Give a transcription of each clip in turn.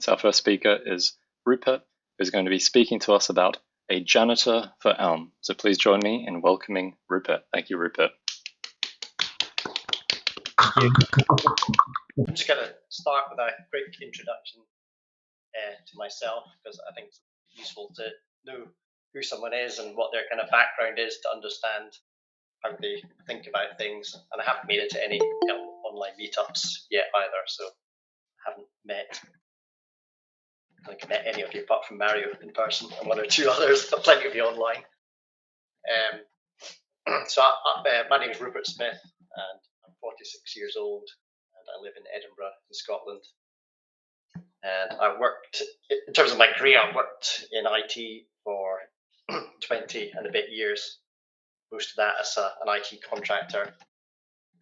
So our first speaker is Rupert, who's going to be speaking to us about a janitor for Elm. So please join me in welcoming Rupert. Thank you, Rupert. I'm just going to start with a quick introduction to myself, because I think it's useful to know who someone is and what their kind of background is to understand how they think about things. And I haven't made it to any Elm Online Meetups yet either, so I haven't met any of you apart from Mario in person and one or two others, but plenty of you online. My name is Rupert Smith, and I'm 46 years old, and I live in Edinburgh, in Scotland. And I worked, in terms of my career, I worked in IT for 20 and a bit years, most of that as an IT contractor.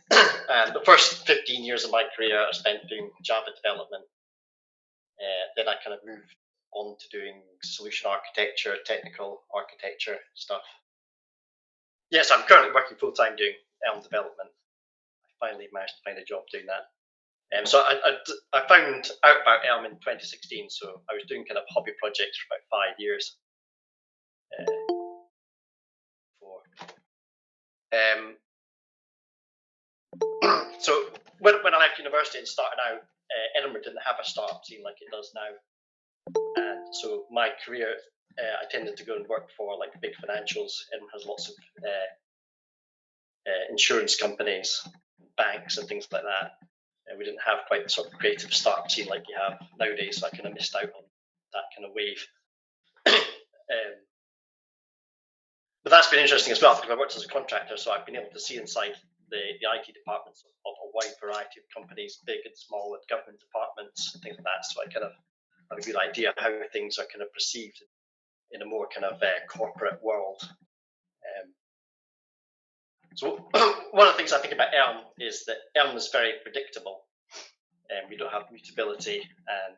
And the first 15 years of my career I spent doing Java development. Then I kind of moved on to doing solution architecture, technical architecture stuff. Yes, I'm currently working full-time doing Elm development. I finally managed to find a job doing that. So I found out about Elm in 2016, so I was doing kind of hobby projects for about 5 years. So when I left university and started out, Edinburgh didn't have a startup scene like it does now. And so my career, I tended to go and work for like big financials. Edinburgh has lots of insurance companies, banks and things like that. And we didn't have quite the sort of creative startup scene like you have nowadays, so I kind of missed out on that kind of wave. But that's been interesting as well, because I worked as a contractor, so I've been able to see inside the IT departments of a wide variety of companies, big and small, and government departments and things like that. So I kind of have a good idea of how things are kind of perceived in a more kind of corporate world. So one of the things I think about Elm is that Elm is very predictable. We don't have mutability, and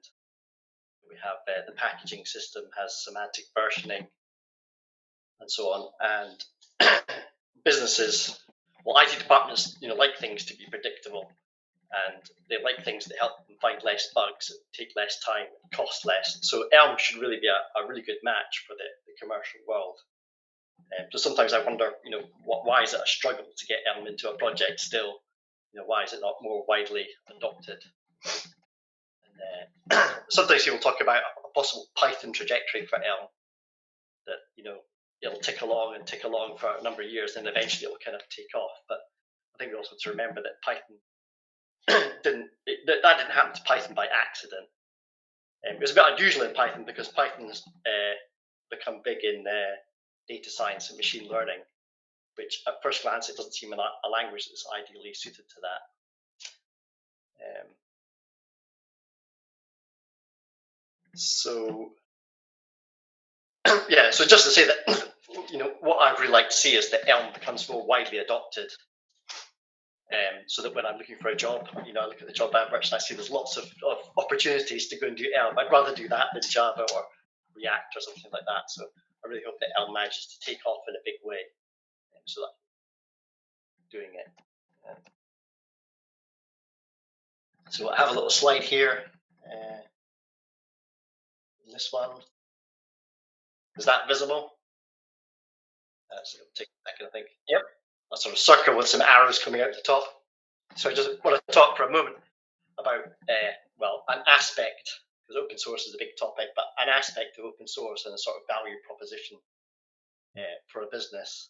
we have the packaging system has semantic versioning and so on. And businesses, well, IT departments, like things to be predictable, and they like things that help them find less bugs, take less time, cost less. So Elm should really be a really good match for the commercial world. So sometimes I wonder, why is it a struggle to get Elm into a project still? Why is it not more widely adopted? And sometimes people talk about a possible Python trajectory for Elm, that it'll tick along for a number of years, and eventually it'll kind of take off. But I think we also have to remember that Python that didn't happen to Python by accident. It was a bit unusual in Python because Python's become big in data science and machine learning, which at first glance it doesn't seem a language that's ideally suited to that. So just to say that, what I'd really like to see is that Elm becomes more widely adopted, so that when I'm looking for a job, I look at the job adverts and I see there's lots of opportunities to go and do Elm. I'd rather do that than Java or React or something like that. So I really hope that Elm manages to take off in a big way, so that I'm doing it. So I have a little slide here. This one. Is that visible? So it'll take a second, I think. Yep. A sort of circle with some arrows coming out the top. So I just want to talk for a moment about, an aspect, because open source is a big topic, but an aspect of open source and a sort of value proposition for a business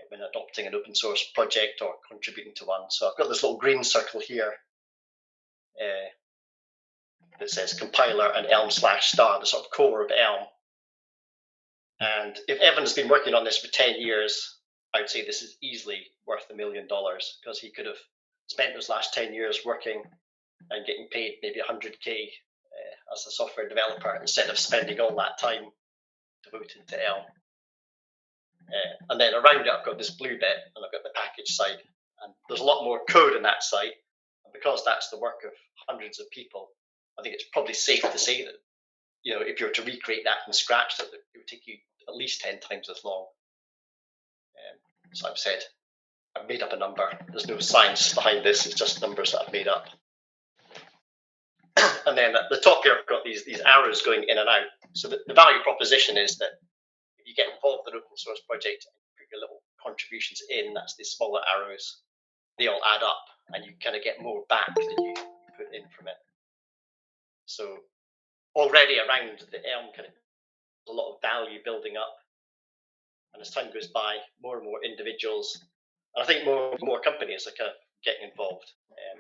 when adopting an open source project or contributing to one. So I've got this little green circle here that says compiler and Elm/star, the sort of core of Elm. And if Evan has been working on this for 10 years, I would say this is easily worth $1 million, because he could have spent those last 10 years working and getting paid maybe 100K as a software developer, instead of spending all that time devoted to Elm. And then around it, I've got this blue bit, and I've got the package side. And there's a lot more code in that side. And because that's the work of hundreds of people, I think it's probably safe to say that, if you were to recreate that from scratch, that it would take you at least 10 times as long. So I've made up a number. There's no science behind this. It's just numbers that I've made up. And then at the top here, I've got these arrows going in and out. So the value proposition is that if you get involved in an open source project and put your little contributions in, that's the smaller arrows, they all add up, and you kind of get more back than you put in from it. So already around the Elm kind of a lot of value building up, and as time goes by, more and more individuals, and I think more companies are kind of getting involved.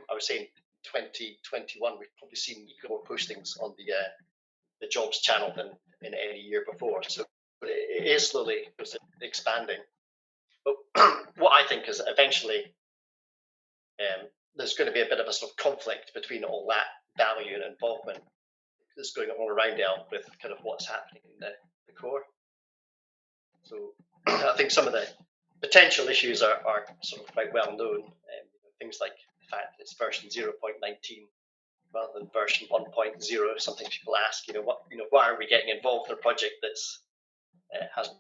I was saying 2021, we've probably seen more postings on the jobs channel than in any year before. So it is slowly expanding. But what I think is eventually there's going to be a bit of a sort of conflict between all that value and involvement that's going on all around Elm with kind of what's happening in the core. So I think some of the potential issues are sort of quite well known. Things like the fact that it's version 0.19 rather than version 1.0. Sometimes people ask, why are we getting involved in a project that's hasn't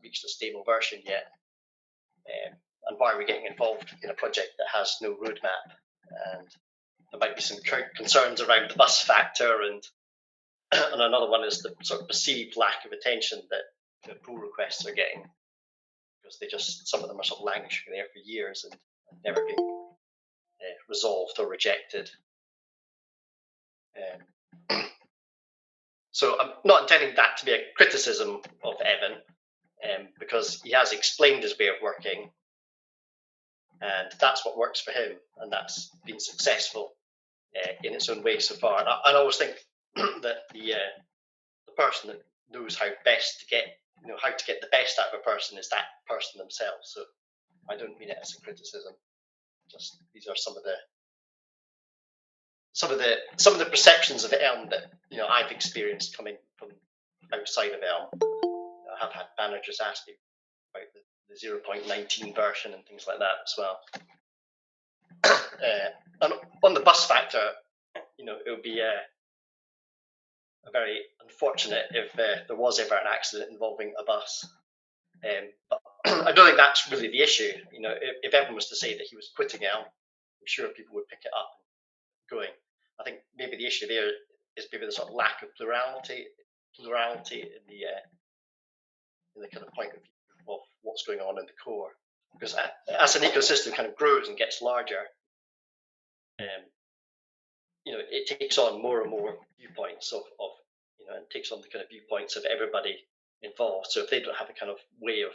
reached a stable version yet? And why are we getting involved in a project that has no roadmap? And there might be some concerns around the bus factor, and another one is the sort of perceived lack of attention that pull requests are getting, because some of them are sort of languishing there for years and never being resolved or rejected. So I'm not intending that to be a criticism of Evan, because he has explained his way of working, and that's what works for him, and that's been successful in its own way so far. And I always think that the person that knows how best to get how to get the best out of a person is that person themselves. So I don't mean it as a criticism. Just these are some of the perceptions of Elm that I've experienced coming from outside of Elm. I have had managers ask me about the 0.19 version and things like that as well. And on the bus factor, it would be very unfortunate if there was ever an accident involving a bus. But I don't think that's really the issue. If everyone was to say that he was quitting Elm, I'm sure people would pick it up and going. I think maybe the issue there is maybe the sort of lack of plurality in the kind of point of view of what's going on in the core. Because as an ecosystem kind of grows and gets larger, it takes on more and more viewpoints of it takes on the kind of viewpoints of everybody involved. So if they don't have a kind of way of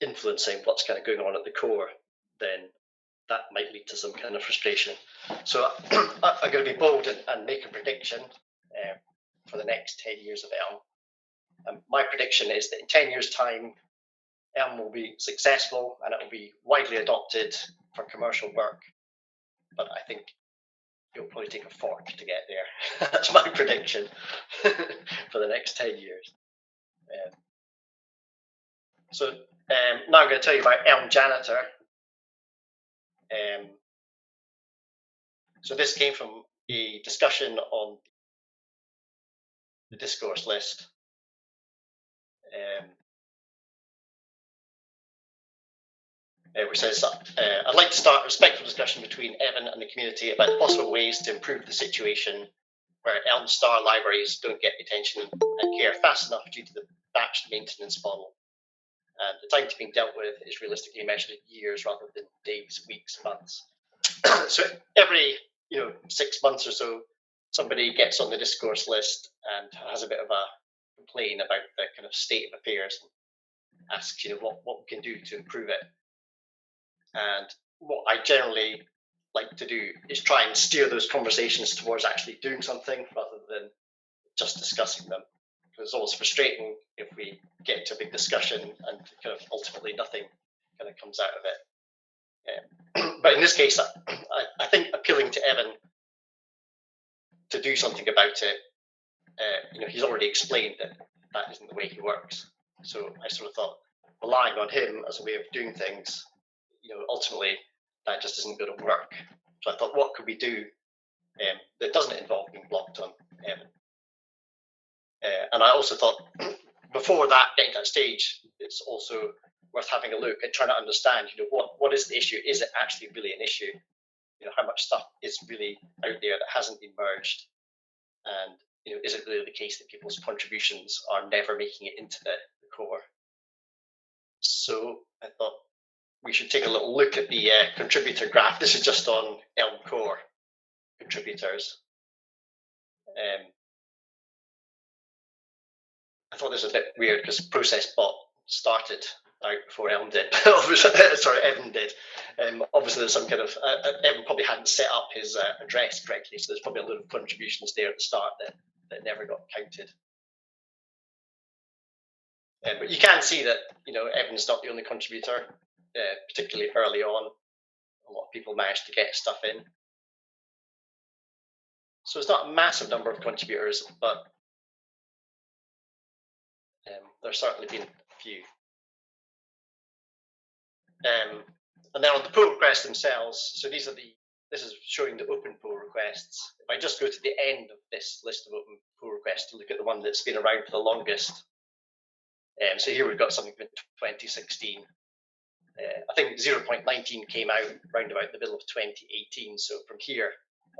influencing what's kind of going on at the core, then that might lead to some kind of frustration. So I'm going to be bold and make a prediction for the next 10 years of Elm. My prediction is that in 10 years' time, Elm will be successful and it will be widely adopted for commercial work. But I think it'll probably take a fork to get there. That's my prediction for the next 10 years. So now I'm going to tell you about Elm Janitor. So this came from a discussion on the discourse list. Which says, I'd like to start a respectful discussion between Evan and the community about possible ways to improve the situation where Elm Star libraries don't get the attention and care fast enough due to the batched maintenance model. And the time to being dealt with is realistically measured in years rather than days, weeks, months. So every 6 months or so, somebody gets on the discourse list and has a bit of a complaint about the kind of state of affairs and asks what we can do to improve it. And what I generally like to do is try and steer those conversations towards actually doing something rather than just discussing them. Because it's always frustrating if we get to a big discussion and kind of ultimately nothing kind of comes out of it. But in this case, I think appealing to Evan to do something about it, he's already explained that isn't the way he works. So I sort of thought, relying on him as a way of doing things, ultimately that just isn't going to work. So I thought, what could we do that doesn't involve being blocked on Evan? And I also thought, before that, getting to that stage, it's also worth having a look and trying to understand, what is the issue? Is it actually really an issue? how much stuff is really out there that hasn't been merged, and is it really the case that people's contributions are never making it into the core? So I thought we should take a little look at the contributor graph. This is just on Elm core contributors. I thought this was a bit weird because ProcessBot started out before Elm did. Sorry, Evan did. Obviously, there's some kind of Evan probably hadn't set up his address correctly, so there's probably a lot of contributions there at the start that never got counted. But you can see that Evan's not the only contributor, particularly early on. A lot of people managed to get stuff in. So it's not a massive number of contributors, but there's certainly been a few. And then on the pull requests themselves, so this is showing the open pull requests. If I just go to the end of this list of open pull requests to look at the one that's been around for the longest, so here we've got something from 2016. I think 0.19 came out around about the middle of 2018. So from here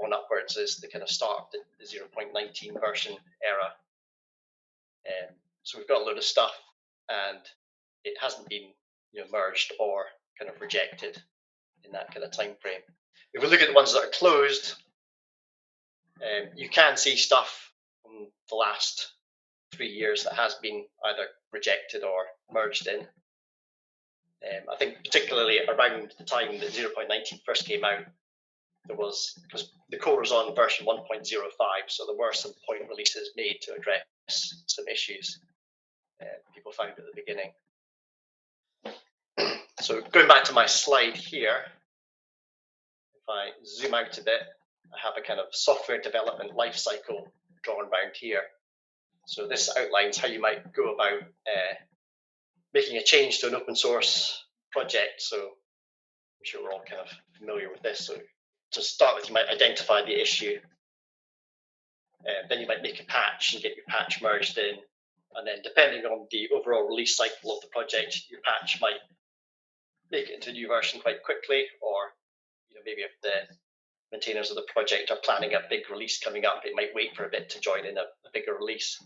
on upwards is the kind of start of the 0.19 version era. So we've got a load of stuff, and it hasn't been merged or kind of rejected in that kind of time frame. If we look at the ones that are closed, you can see stuff from the last 3 years that has been either rejected or merged in. I think particularly around the time that 0.19 first came out, because the core was on version 1.05, so there were some point releases made to address some issues people found at the beginning. So going back to my slide here, if I zoom out a bit, I have a kind of software development life cycle drawn around here. So this outlines how you might go about making a change to an open source project. So I'm sure we're all kind of familiar with this. So to start with, you might identify the issue. Then you might make a patch and get your patch merged in. And then depending on the overall release cycle of the project, your patch might make it into a new version quite quickly, or maybe if the maintainers of the project are planning a big release coming up, it might wait for a bit to join in a bigger release.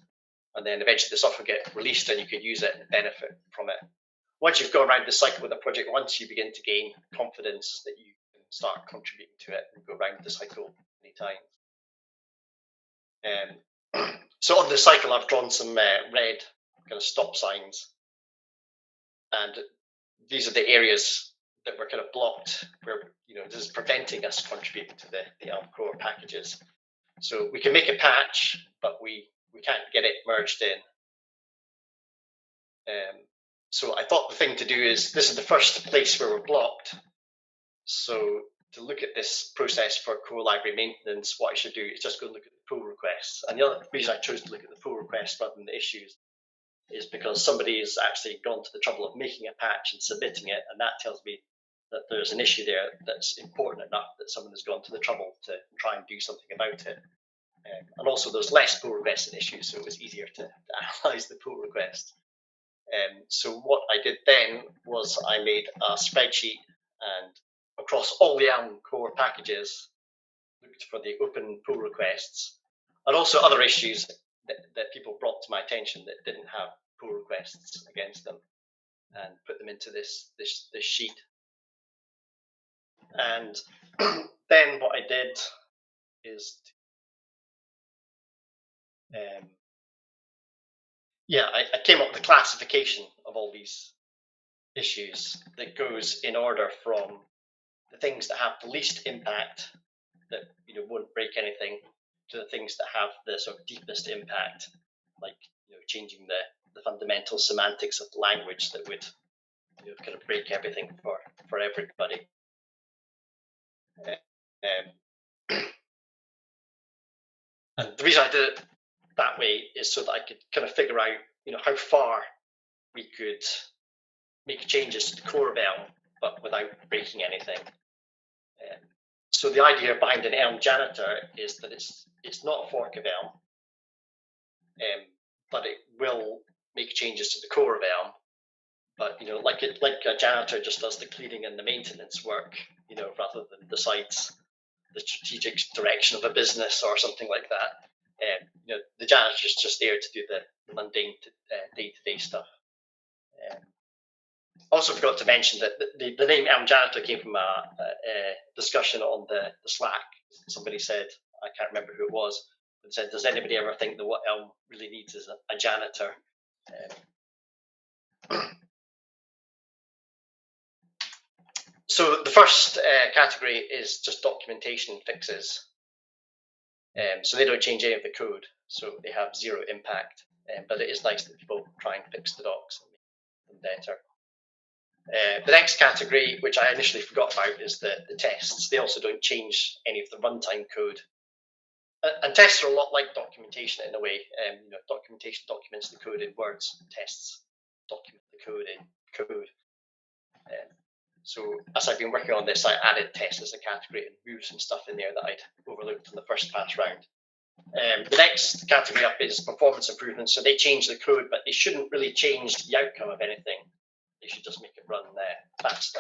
And then eventually the software get released and you could use it and benefit from it. Once you've gone around the cycle with a project once, you begin to gain confidence that you can start contributing to it and go around the cycle many times. So on the cycle, I've drawn some red kind of stop signs. And these are the areas that were kind of blocked where this is preventing us contributing to the Elm core packages. So we can make a patch, but we can't get it merged in. So I thought the thing to do is, this is the first place where we're blocked. So to look at this process for core library maintenance, what I should do is just go and look at the pull requests. And the other reason I chose to look at the pull requests rather than the issues is because somebody has actually gone to the trouble of making a patch and submitting it, and that tells me that there's an issue there that's important enough that someone has gone to the trouble to try and do something about it. And also there's less pull requests and issues, so it was easier to analyze the pull requests. So what I did then was I made a spreadsheet, and across all the Elm core packages looked for the open pull requests and also other issues that people brought to my attention that didn't have pull requests against them, and put them into this sheet. And then what I did is I came up with a classification of all these issues that goes in order from the things that have the least impact, that won't break anything, to the things that have the sort of deepest impact, like changing the fundamental semantics of the language that would kind of break everything for everybody. And the reason I did it that way is so that I could kind of figure out how far we could make changes to the core of Elm but without breaking anything. So the idea behind an Elm janitor is that it's not a fork of Elm, but it will make changes to the core of Elm. But like a janitor just does the cleaning and the maintenance work, rather than decides the strategic direction of a business or something like that. The janitor is just there to do the mundane day-to-day stuff. Also forgot to mention that the name Elm Janitor came from a discussion on the Slack. Somebody said, I can't remember who it was, but said, does anybody ever think that what Elm really needs is a janitor? So the first category is just documentation fixes. So they don't change any of the code, so they have zero impact. But it is nice that people try and fix the docs and make them better. The next category, which I initially forgot about, is the tests. They also don't change any of the runtime code. And tests are a lot like documentation in a way. Documentation documents the code in words. Tests document the code in code. So as I've been working on this, I added tests as a category and moved some stuff in there that I'd overlooked in the first pass round. The next category up is performance improvements. So they change the code, but they shouldn't really change the outcome of anything. They should just make it run faster.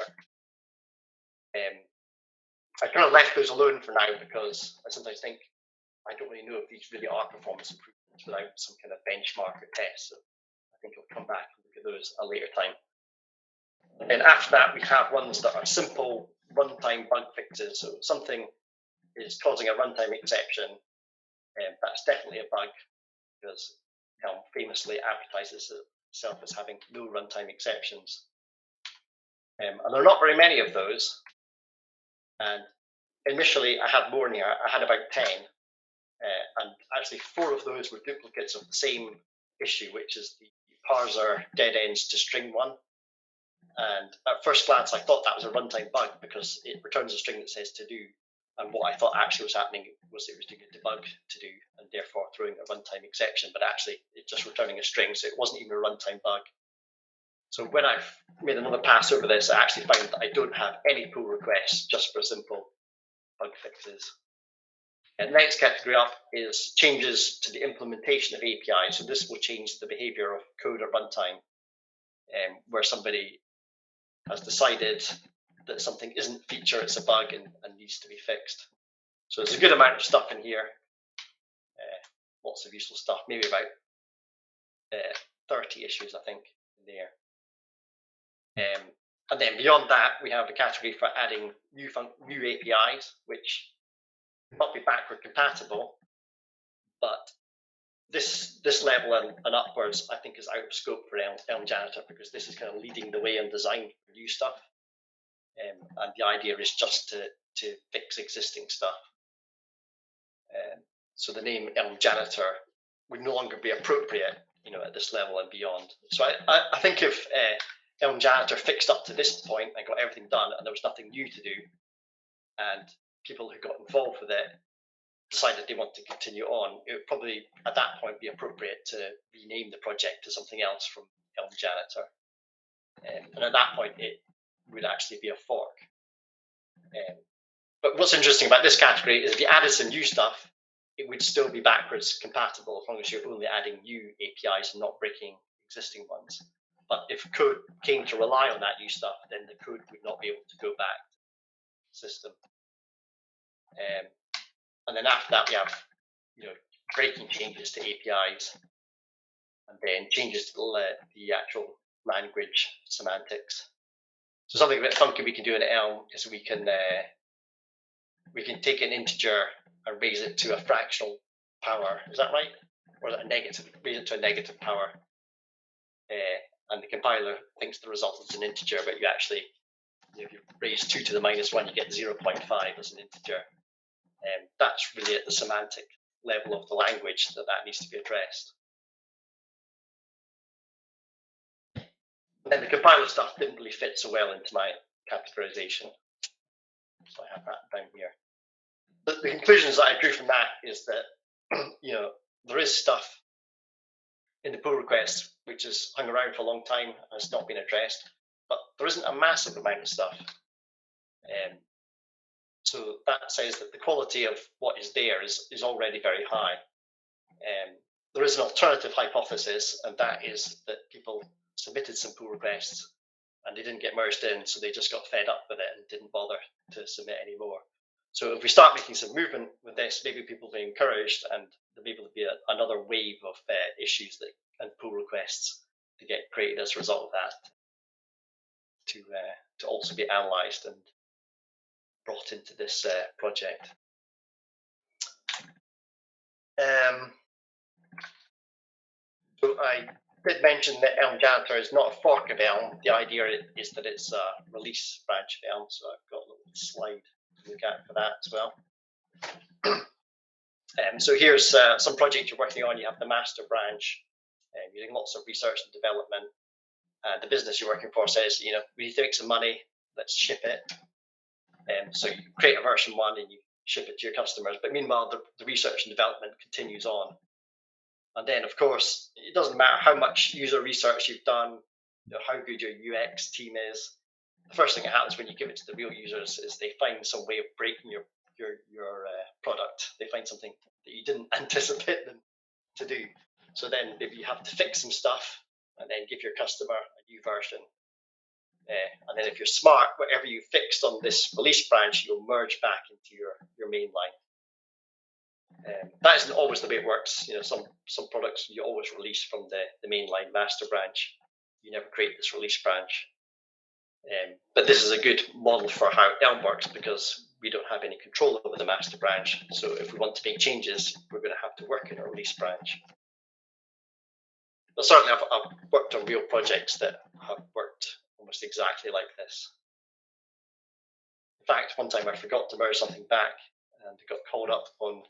I kind of left those alone for now because I sometimes think I don't really know if these really are performance improvements without some kind of benchmark or test. So I think I'll come back and look at those a later time. And after that, we have ones that are simple runtime bug fixes. So something is causing a runtime exception, and that's definitely a bug because Elm famously advertises itself as having no runtime exceptions. And there are not very many of those. And initially, I had more in here. I had about 10. And actually, 4 of those were duplicates of the same issue, which is the parser dead ends to string 1. And at first glance, I thought that was a runtime bug because it returns a string that says to do. And what I thought actually was happening was it was doing a debug to do and therefore throwing a runtime exception. But actually, it's just returning a string, so it wasn't even a runtime bug. So when I've made another pass over this, I actually found that I don't have any pull requests just for simple bug fixes. And the next category up is changes to the implementation of APIs. So this will change the behavior of code at runtime, where somebody has decided that something isn't a feature, it's a bug and needs to be fixed. So there's a good amount of stuff in here, lots of useful stuff, maybe about 30 issues, I think, in there. And then beyond that, we have a category for adding new APIs, which will not be backward compatible, but this level and upwards, I think, is out of scope for Elm Janitor because this is kind of leading the way in design for new stuff. And the idea is just to fix existing stuff. So the name Elm Janitor would no longer be appropriate, at this level and beyond. So I think if Elm Janitor fixed up to this point and got everything done and there was nothing new to do, and people who got involved with it decided they want to continue on, it would probably at that point be appropriate to rename the project to something else from Elm Janitor. And at that point, it would actually be a fork. But what's interesting about this category is if you added some new stuff, it would still be backwards compatible as long as you're only adding new APIs and not breaking existing ones. But if code came to rely on that new stuff, then the code would not be able to go back to the system. And then after that, we have breaking changes to APIs, and then changes to the actual language semantics. So something a bit funky we can do in Elm is we can take an integer and raise it to a fractional power. Is that right? Or is it a negative? Raise it to a negative power. And the compiler thinks the result is an integer, but you actually, if you raise 2 to the -1, you get 0.5 as an integer. That's really at the semantic level of the language that needs to be addressed. And then the compiler stuff didn't really fit so well into my categorization. So I have that down here. The conclusions that I drew from that is that, there is stuff in the pull request which has hung around for a long time and has not been addressed, but there isn't a massive amount of stuff. So that says that the quality of what is there is already very high. There is an alternative hypothesis, and that is that people submitted some pull requests and they didn't get merged in, so they just got fed up with it and didn't bother to submit any more. So if we start making some movement with this, maybe people will be encouraged, and there'll be able to be another wave of issues and pull requests to get created as a result of that, to also be analysed and brought into this project. So I did mention that Elm Janitor is not a fork of Elm. The idea is that it's a release branch of Elm, so I've got a little slide to look at for that as well. So here's some project you're working on. You have the master branch, using lots of research and development. The business you're working for says, we need to make some money, let's ship it. So you create a version 1 and you ship it to your customers. But meanwhile, the research and development continues on. And then, of course, it doesn't matter how much user research you've done, how good your UX team is. The first thing that happens when you give it to the real users is they find some way of breaking your product. They find something that you didn't anticipate them to do. So then maybe you have to fix some stuff and then give your customer a new version. And then if you're smart, whatever you fixed on this release branch, you'll merge back into your main line. That isn't always the way it works. Some products you always release from the mainline master branch. You never create this release branch. But this is a good model for how Elm works, because we don't have any control over the master branch. So if we want to make changes, we're going to have to work in a release branch. But certainly I've worked on real projects that have worked almost exactly like this. In fact, one time I forgot to merge something back and got called up on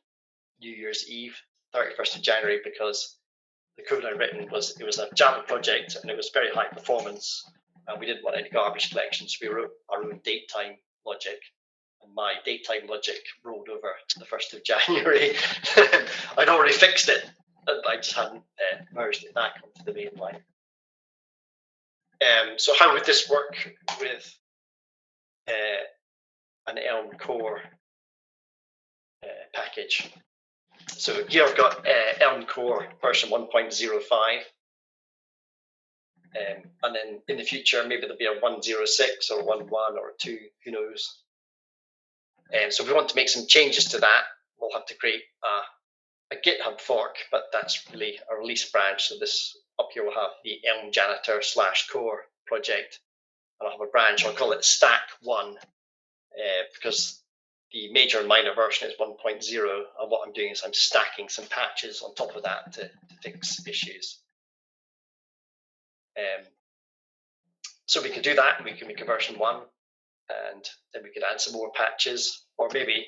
New Year's Eve, 31st of January, because the code I'd written was a Java project and it was very high performance, and we didn't want any garbage collection, so we wrote our own date time logic, and my date time logic rolled over to the 1st of January. I'd already fixed it, but I just hadn't merged it back onto the main line. So how would this work with an Elm core package? So here I've got Elm core version 1.05, and then in the future maybe there'll be a 1.06 or 1.1 or 2, who knows. So if we want to make some changes to that, we'll have to create a GitHub fork, but that's really a release branch. So this up here will have the Elm Janitor /core project, and I'll have a branch. I'll call it stack1 because the major and minor version is 1.0, and what I'm doing is I'm stacking some patches on top of that to fix issues. So we could do that, and we can make a version 1, and then we could add some more patches, or maybe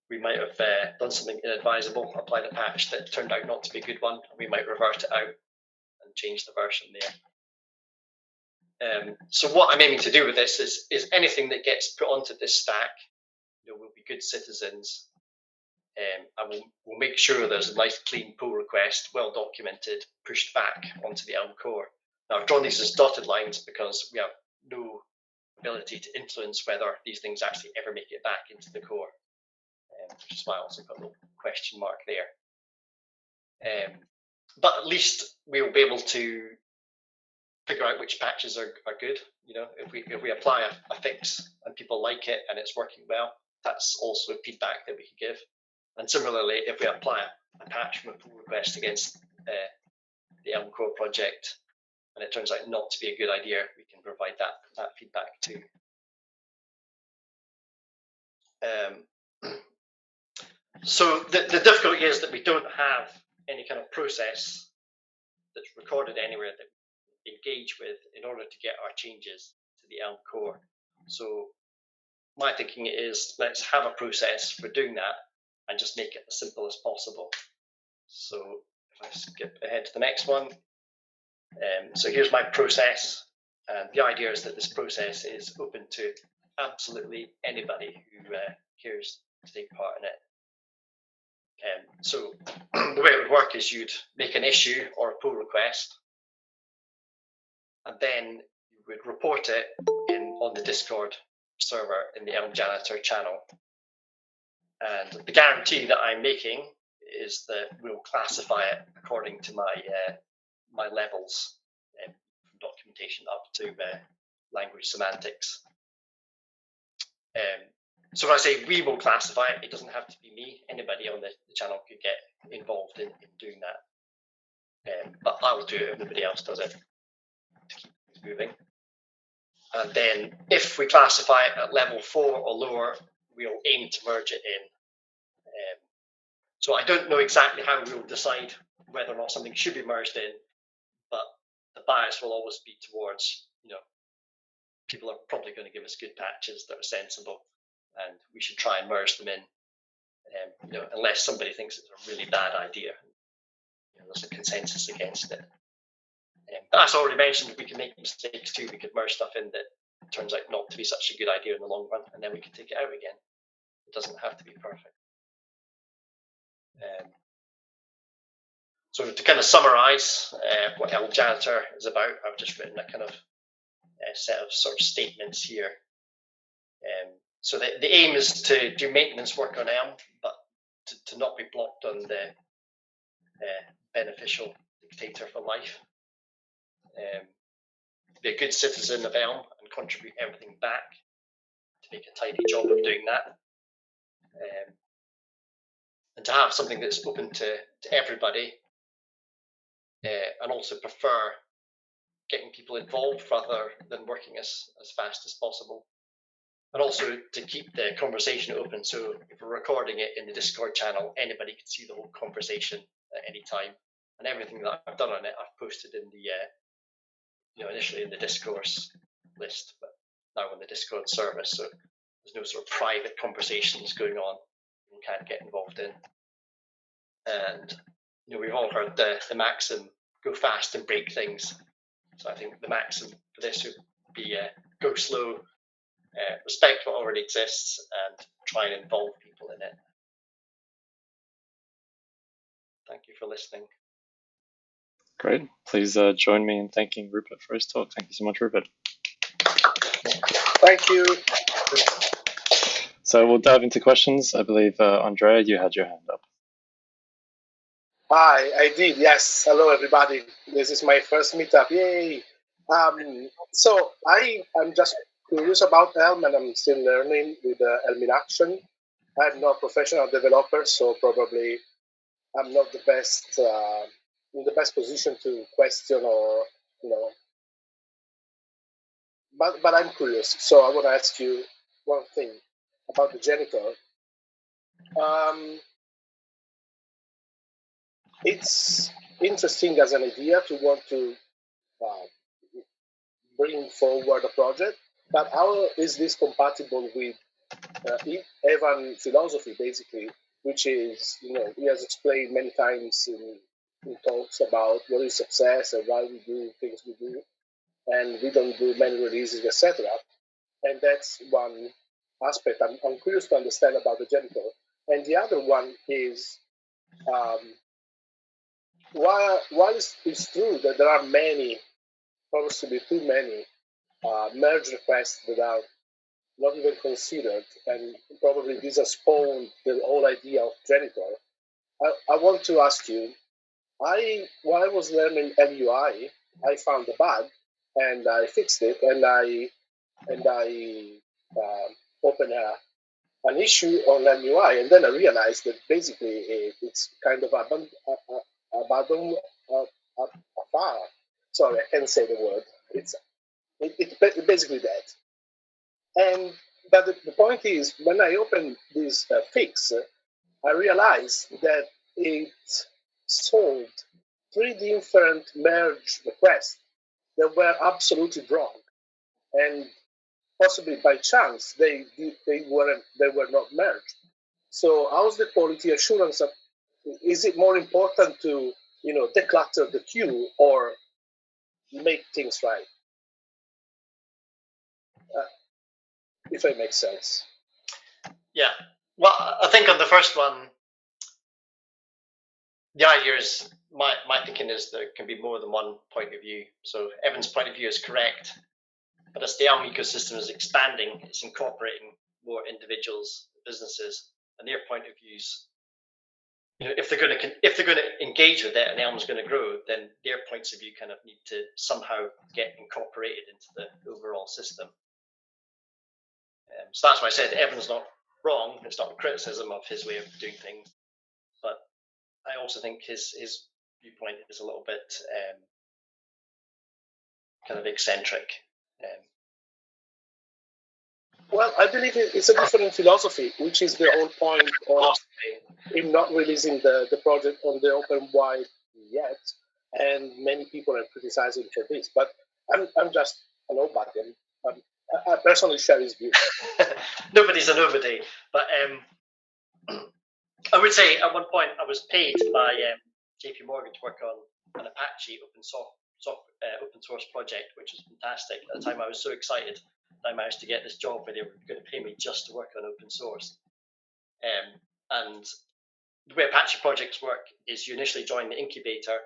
we might have done something inadvisable, applied a patch that turned out not to be a good one, and we might revert it out and change the version there. So what I'm aiming to do with this is anything that gets put onto this stack, will be good citizens, and we'll make sure there's a nice clean pull request, well documented, pushed back onto the Elm core. Now I've drawn these as dotted lines because we have no ability to influence whether these things actually ever make it back into the core, which is why I also put a little question mark there. But at least we'll be able to figure out which patches are good. If we apply a fix and people like it and it's working well, that's also feedback that we can give. And similarly, if we apply a patch from a pull request against the Elm core project and it turns out not to be a good idea, we can provide that feedback too. So the difficulty is that we don't have any kind of process that's recorded anywhere that we engage with in order to get our changes to the Elm core. So my thinking is, let's have a process for doing that and just make it as simple as possible. So if I skip ahead to the next one, so here's my process, and the idea is that this process is open to absolutely anybody who cares to take part in it. So the way it would work is you'd make an issue or a pull request, and then you would report it on the Discord server in the Elm Janitor channel. And the guarantee that I'm making is that we'll classify it according to my levels, from documentation up to language semantics. So when I say we will classify it, it doesn't have to be me. Anybody on the channel could get involved in doing that. But I'll do it if nobody else does it to keep things moving. And then if we classify it at level 4 or lower, we'll aim to merge it in. So I don't know exactly how we'll decide whether or not something should be merged in, but the bias will always be towards, people are probably going to give us good patches that are sensible, and we should try and merge them in, unless somebody thinks it's a really bad idea. There's a consensus against it. But as I already mentioned, we can make mistakes too. We could merge stuff in that turns out not to be such a good idea in the long run, and then we can take it out again. It doesn't have to be perfect. So to kind of summarize what Elm Janitor is about, I've just written a kind of set of sort of statements here. So the aim is to do maintenance work on Elm, but to not be blocked on the beneficial dictator for life. Be a good citizen of Elm and contribute everything back to make a tidy job of doing that. And to have something that's open to everybody, and also prefer getting people involved rather than working as fast as possible. And also to keep the conversation open, so if we're recording it in the Discord channel, anybody can see the whole conversation at any time. And everything that I've done on it, I've posted in the, initially in the discourse list, but now on the Discord service, so there's no sort of private conversations going on you can't get involved in. And we've all heard the maxim, go fast and break things. So I think the maxim for this would be go slow, respect what already exists, and try and involve people in it. Thank you for listening. Great. Please join me in thanking Rupert for his talk. Thank you so much, Rupert. Thank you. So we'll dive into questions. I believe, Andrea, you had your hand up. Hi, I did. Yes. Hello, everybody. This is my first meetup. Yay! So I'm just curious about Elm, and I'm still learning with Elm in action. I'm not a professional developer, so probably I'm not the best in the best position to question or But I'm curious. So I want to ask you one thing about the janitor. It's interesting as an idea to want to bring forward a project, but how is this compatible with Evan philosophy, basically, which is, he has explained many times in talks about what is success and why we do things we do, and we don't do many releases, etc. And that's one aspect I'm curious to understand about the janitor. And the other one is, while it's true that there are many, possibly too many, merge requests that are not even considered, and probably this has spawned the whole idea of janitor. I want to ask you, while I was learning LUI, I found a bug, and I fixed it, and I opened an issue on LUI, and then I realized that basically it's kind of abandoned a file. Sorry, I can't say the word. It's basically that. But the point is, when I opened this fix, I realized that it solved 3 different merge requests that were absolutely wrong, and possibly by chance they were not merged. So how's the quality assurance? Is it more important to declutter the queue or make things right? If it makes sense. Yeah. Well, I think on the first one, the idea is, my thinking is there can be more than one point of view. So Evan's point of view is correct, but as the Elm ecosystem is expanding, it's incorporating more individuals, businesses, and their point of views. If they're going to engage with it and Elm's going to grow, then their points of view kind of need to somehow get incorporated into the overall system. So that's why I said Evan's not wrong. It's not a criticism of his way of doing things, but I also think his viewpoint is a little bit kind of eccentric. Well, I believe it's a different philosophy, which is the whole point of him not releasing the project on the open wide yet, and many people are criticizing for this. But I'm just a nobody. I personally share his view. Nobody's a nobody, but I would say at one point I was paid by JP Morgan to work on an Apache open source project, which was fantastic. At the time, I was so excited that I managed to get this job where they were going to pay me just to work on open source. And the way Apache projects work is you initially join the incubator,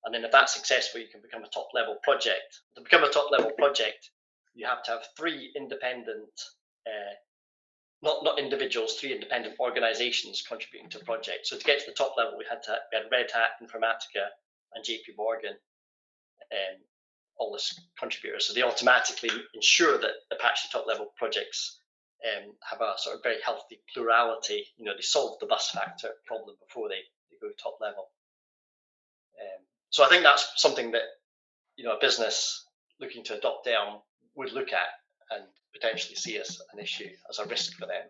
and then if that's successful, you can become a top-level project. To become a top-level project, you have to have three independent, not individuals, three independent organizations contributing to a project. So to get to the top level, we had Red Hat, Informatica, and JP Morgan, all the contributors. So they automatically ensure that Apache top-level projects have a sort of very healthy plurality. They solve the bus factor problem before they go top level. So I think that's something that a business looking to adopt Elm would look at and potentially see as an issue, as a risk for them.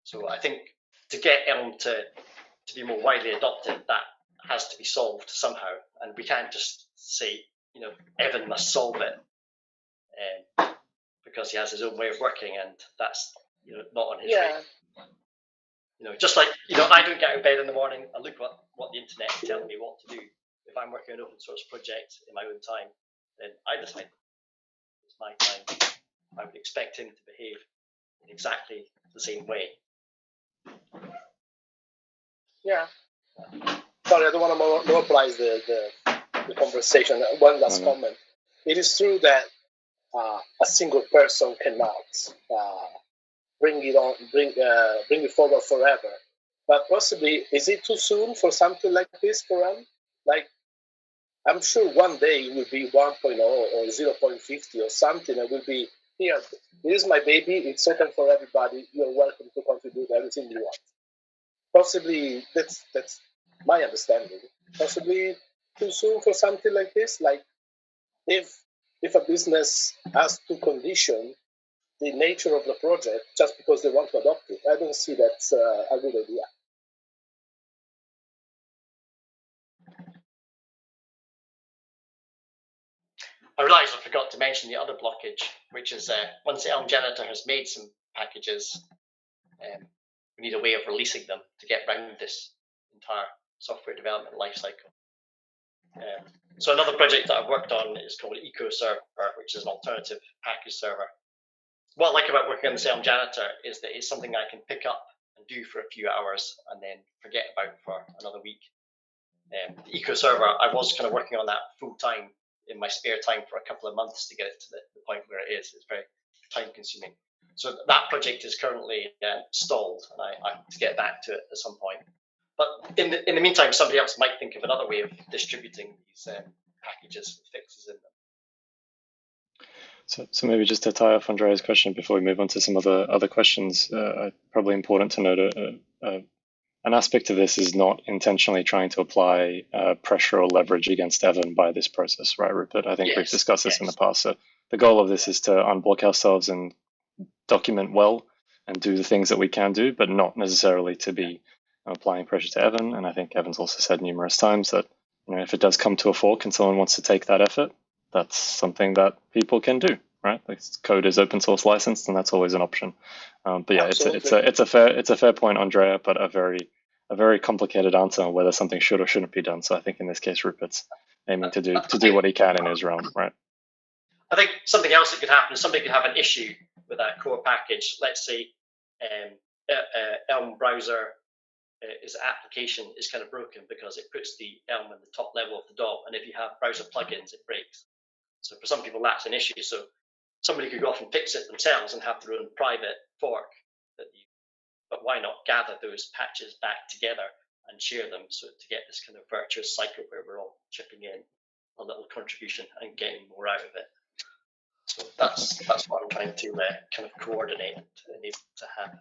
So I think to get Elm to be more widely adopted, that has to be solved somehow, and we can't just say Evan must solve it because he has his own way of working, and that's not on his radar. Just like I don't get out of bed in the morning. I look what the internet is telling me what to do. If I'm working on an open source project in my own time, then I decide it's my time. I would expect him to behave in exactly the same way. Yeah. Sorry, I don't want to monopolize the conversation. One last comment. It is true that a single person cannot bring it forward forever. But possibly, is it too soon for something like this for Elm? Like, I'm sure one day it will be 1.0 or 0.50 or something. It will be, here, this is my baby. It's open for everybody. You're welcome to contribute everything you want. Possibly, that's my understanding. Possibly too soon for something like this. Like, if a business has to condition the nature of the project just because they want to adopt it, I don't see that's a good idea. I realise I forgot to mention the other blockage, which is once the Elm Janitor has made some packages, we need a way of releasing them to get around this entire software development lifecycle. So another project that I've worked on is called EcoServer, which is an alternative package server. What I like about working on the Elm Janitor is that it's something I can pick up and do for a few hours and then forget about for another week. The EcoServer, I was kind of working on that full time in my spare time for a couple of months to get it to the point where it is. It's very time consuming. So that project is currently stalled, and I have to get back to it at some point. But in the meantime, somebody else might think of another way of distributing these packages with fixes in them. So maybe just to tie off Andrea's question before we move on to some other questions, probably important to note an aspect of this is not intentionally trying to apply pressure or leverage against Evan by this process, right, Rupert? I think we've discussed this in the past. So the goal of this is to unblock ourselves and document well and do the things that we can do, but not necessarily to be applying pressure to Evan. And I think Evan's also said numerous times that if it does come to a fork and someone wants to take that effort, that's something that people can do, right? Like, code is open source licensed, and that's always an option. But yeah, it's a fair point, Andrea, but a very complicated answer on whether something should or shouldn't be done. So I think in this case, Rupert's aiming to do what he can in his realm, right? I think something else that could happen is somebody could have an issue with that core package. Let's say Elm browser its application is kind of broken because it puts the Elm in the top level of the DOM, and if you have browser plugins, it breaks. So for some people, that's an issue. So somebody could go off and fix it themselves and have their own private fork. But why not gather those patches back together and share them so to get this kind of virtuous cycle where we're all chipping in a little contribution and getting more out of it. So that's what I'm trying to kind of coordinate and enable to happen.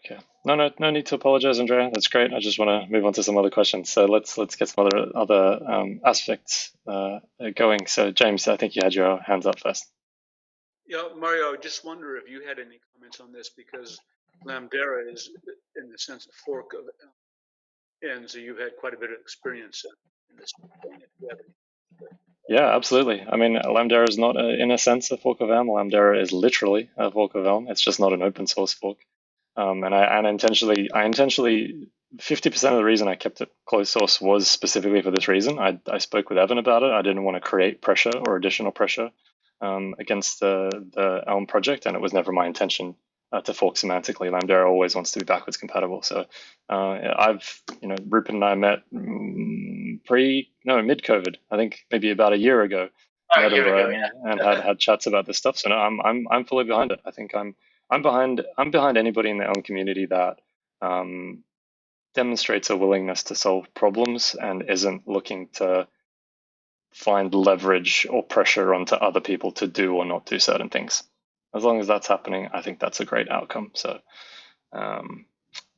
Okay. No need to apologize, Andrea. That's great. I just want to move on to some other questions. So let's get some other aspects going. So James, I think you had your hands up first. Yeah, Mario, I just wonder if you had any comments on this, because Lambdera is, in the sense, a fork of Elm, and so you've had quite a bit of experience in this. Yeah, absolutely. I mean, Lambdera is not, in a sense, a fork of Elm. Lambdera is literally a fork of Elm. It's just not an open source fork. And I intentionally, 50% of the reason I kept it closed source was specifically for this reason. I spoke with Evan about it. I didn't want to create pressure or additional pressure against the Elm project, and it was never my intention to fork semantically. Lambdera always wants to be backwards compatible. So Rupert and I met mid-COVID. I think maybe about a year ago in Edinburgh, and had chats about this stuff. So no, I'm fully behind it. I think I'm behind anybody in the Elm community that demonstrates a willingness to solve problems and isn't looking to find leverage or pressure onto other people to do or not do certain things. As long as that's happening, I think that's a great outcome. So,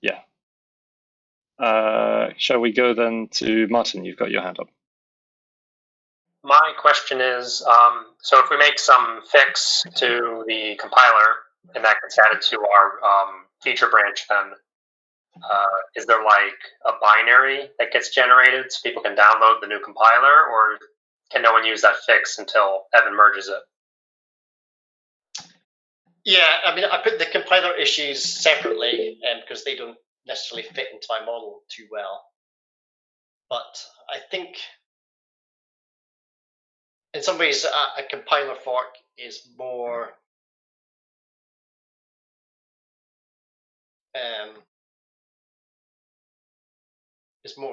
yeah. Shall we go then to Martin? You've got your hand up. My question is, so if we make some fix to the compiler and that gets added to our feature branch, then is there like a binary that gets generated so people can download the new compiler, or can no one use that fix until Evan merges it? Yeah, I mean, I put the compiler issues separately because they don't necessarily fit into my model too well. But I think in some ways a compiler fork is more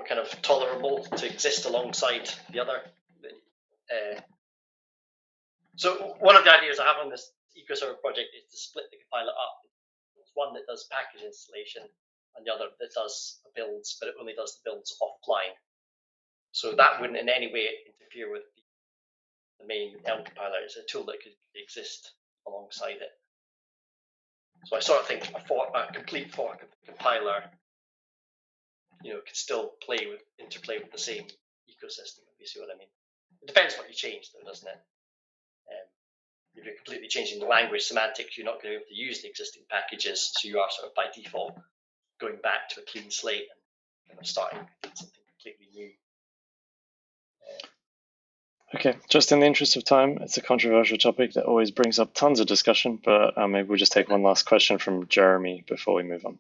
kind of tolerable to exist alongside the other. So one of the ideas I have on this EcoServer project is to split the compiler up. There's one that does package installation and the other that does builds, but it only does the builds offline. So that wouldn't in any way interfere with the main Elm compiler. It's a tool that could exist alongside it. So I sort of think a complete fork of the compiler, could still interplay with the same ecosystem, if you see what I mean. It depends what you change, though, doesn't it? If you're completely changing the language semantics, you're not going to be able to use the existing packages, so you are sort of by default going back to a clean slate and kind of starting something completely new. Okay, just in the interest of time, it's a controversial topic that always brings up tons of discussion, but maybe we'll just take one last question from Jeremy before we move on.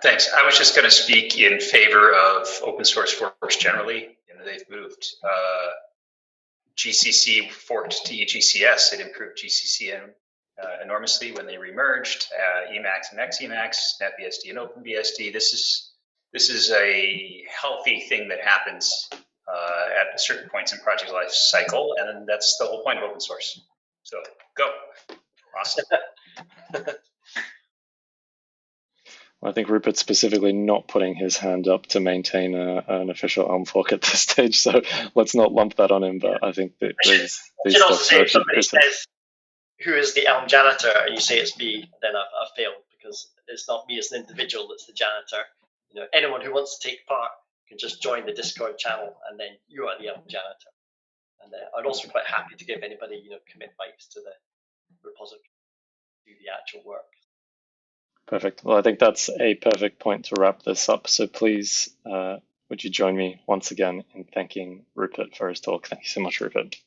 Thanks. I was just going to speak in favor of open source forks generally. They've moved GCC forked to EGCS. It improved GCC enormously when they remerged. Emacs and XEmacs, NetBSD and OpenBSD. This is a healthy thing that happens at certain points in project life cycle, and that's the whole point of open source. So go, awesome. I think Rupert's specifically not putting his hand up to maintain an official Elm fork at this stage, so let's not lump that on him. But I think that there's these should also stuff. say if somebody says, "Who is the Elm janitor?" and you say it's me, then I've failed, because it's not me as an individual that's the janitor. Anyone who wants to take part can just join the Discord channel, and then you are the Elm janitor. And I'd also be quite happy to give anybody commit mics to the repository to do the actual work. Perfect. Well, I think that's a perfect point to wrap this up. So please, would you join me once again in thanking Rupert for his talk? Thank you so much, Rupert.